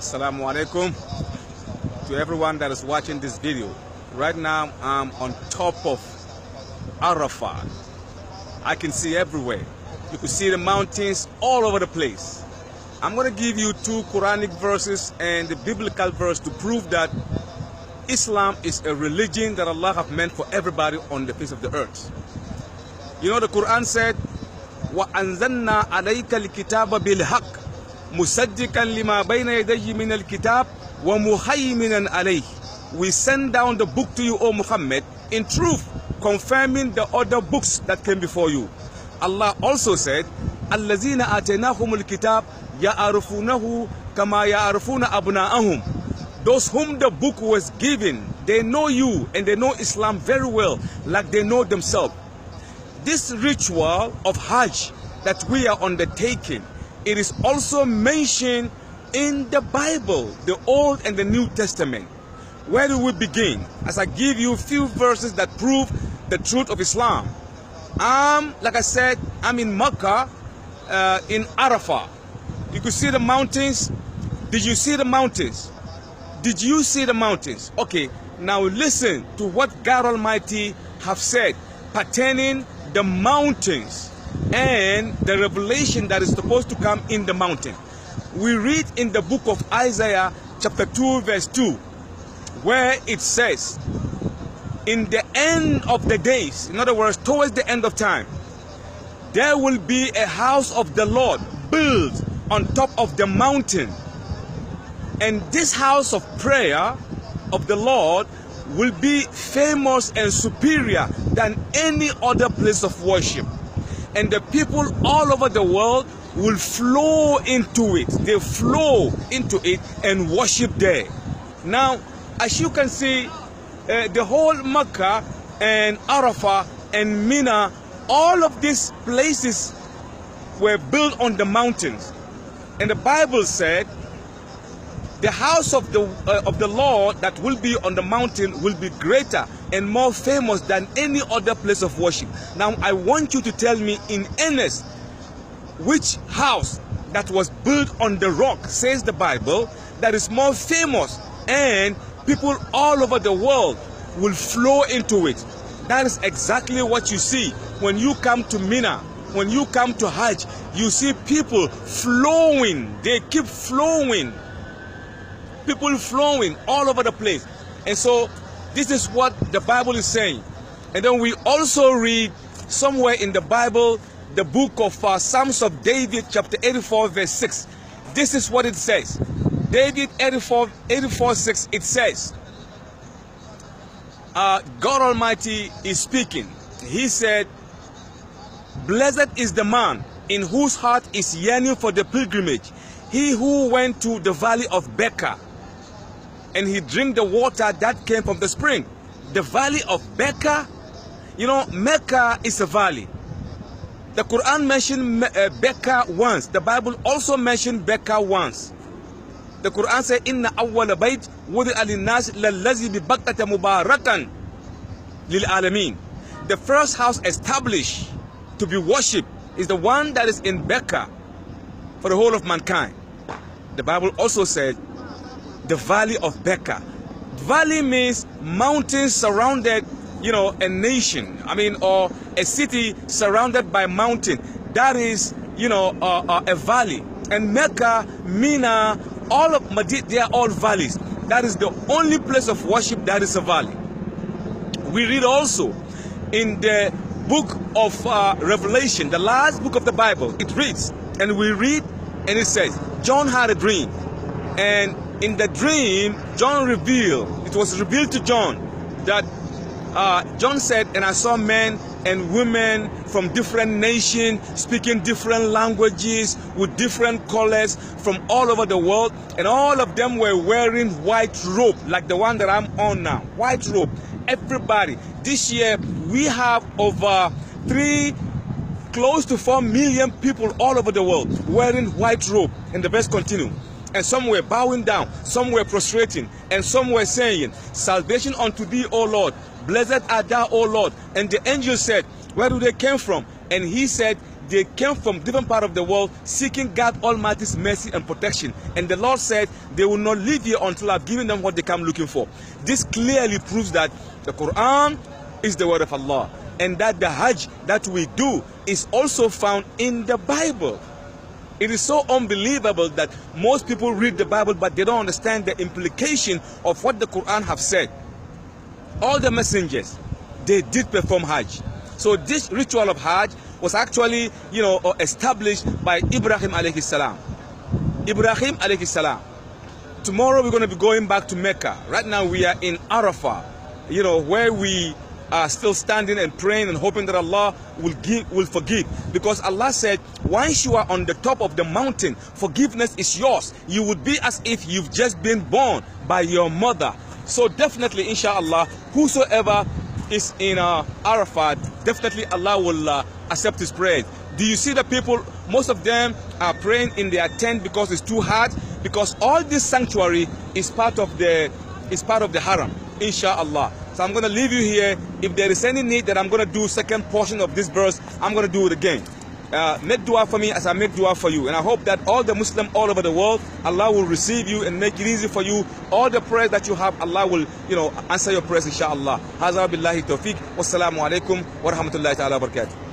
Assalamu alaikum to everyone that is watching this video. Right now I'm on top of Arafat. I can see everywhere. You can see the mountains all over the place. I'm going to give you two Quranic verses and the biblical verse to prove that Islam is a religion that Allah have meant for everybody on the face of the earth. You know, the Quran said, وَأَنزَلْنَا عَلَيْكَ الْكِتَابَ بِالْحَقِّ مُصَدِّقًا لِمَا بَيْنَ يَدَيْهِ مِنَ الْكِتَابِ وَمُهَيْمِنًا عَلَيْهِ. We send down the book to you, O Muhammad, in truth, confirming the other books that came before you. Allah also said, الَّذِينَ آتَيْنَاهُمُ الْكِتَابَ يَعْرِفُونَهُ كَمَا يَعْرِفُونَ أَبْنَاءَهُم. Those whom the book was given, they know you and they know Islam very well, like they know themselves. This ritual of Hajj that we are undertaking, it is also mentioned in the Bible, the Old and the New Testament. Where do we begin? As I give you a few verses that prove the truth of Islam. Like I said, I'm in Mecca, in Arafat. You could see the mountains. Did you see the mountains? Did you see the mountains? Okay, now listen to what God Almighty have said pertaining the mountains and the revelation that is supposed to come in the mountain. We read in the book of Isaiah chapter 2 verse 2 where it says, in the end of the days, in other words, towards the end of time, there will be a house of the Lord built on top of the mountain. And this house of prayer of the Lord will be famous and superior than any other place of worship. And the people all over the world will flow into it. They flow into it and worship there. Now, as you can see, the whole Mecca and Arafah and Mina, all of these places were built on the mountains. And the Bible said, the house of the Lord that will be on the mountain will be greater and more famous than any other place of worship. Now, I want you to tell me in earnest, which house that was built on the rock, says the Bible, that is more famous and people all over the world will flow into it. That is exactly what you see when you come to Mina. When you come to Hajj, you see people flowing. They keep flowing. People flowing all over the place. And so this is what the Bible is saying. And then we also read somewhere in the Bible the book of Psalms of David chapter 84 verse 6. This is what it says. David 84 6, it says, God Almighty is speaking. He said, blessed is the man in whose heart is yearning for the pilgrimage, he who went to the valley of Mecca and he drank the water that came from the spring. The valley of Mecca, you know, Mecca is a valley. The Quran mentioned Mecca once. The Bible also mentioned Mecca once. The Quran said, Inna awwala bayt wudi'a lin-nas lallazi bi Bakkata mubarakan lil alamin. The first house established to be worshipped is the one that is in Mecca for the whole of mankind. The Bible also said the valley of Mecca. Valley means mountains surrounded, you know, a nation. I mean, or a city surrounded by mountain. That is, you know, a valley. And Mecca, Mina, all of Madinah, they are all valleys. That is the only place of worship that is a valley. We read also in the book of Revelation, the last book of the Bible, it reads, and we read, and it says, John had a dream. And in the dream, John revealed, it was revealed to John that John said, and I saw men and women from different nations speaking different languages with different colors from all over the world, and all of them were wearing white robe like the one that I'm on now. White robe. Everybody. This year we have over close to 4 million people all over the world wearing white robe. And the verse continue. And some were bowing down, some were prostrating, and some were saying, salvation unto thee, O Lord. Blessed art thou, O Lord. And the angel said, where do they come from? And he said, they came from different part of the world seeking God Almighty's mercy and protection. And the Lord said they will not leave here until I've given them what they come looking for. This clearly proves that the Quran is the word of Allah, and that the Hajj that we do is also found in the Bible. It is so unbelievable that most people read the Bible but they don't understand the implication of what the Quran have said. All the messengers, they did perform Hajj. So this ritual of Hajj was actually, established by Ibrahim alayhi salam. Ibrahim alayhi salam. Tomorrow we're going to be going back to Mecca. Right now we are in Arafah, where we are still standing and praying and hoping that Allah will forgive. Because Allah said, once you are on the top of the mountain, forgiveness is yours. You would be as if you've just been born by your mother. So definitely, inshallah, whosoever is in Arafat, definitely Allah will accept his prayers. Do you see the people? Most of them are praying in their tent because it's too hard. Because all this sanctuary is part of the haram, inshallah. So I'm going to leave you here. If there is any need that I'm going to do second portion of this verse, I'm going to do it again. Make dua for me as I make dua for you. And I hope that all the Muslims all over the world, Allah will receive you and make it easy for you. All the prayers that you have, Allah will, answer your prayers, inshallah. Hazara billahi tawfiq. Wassalamu alaikum wa rahmatullahi ta'ala wa barakatuh.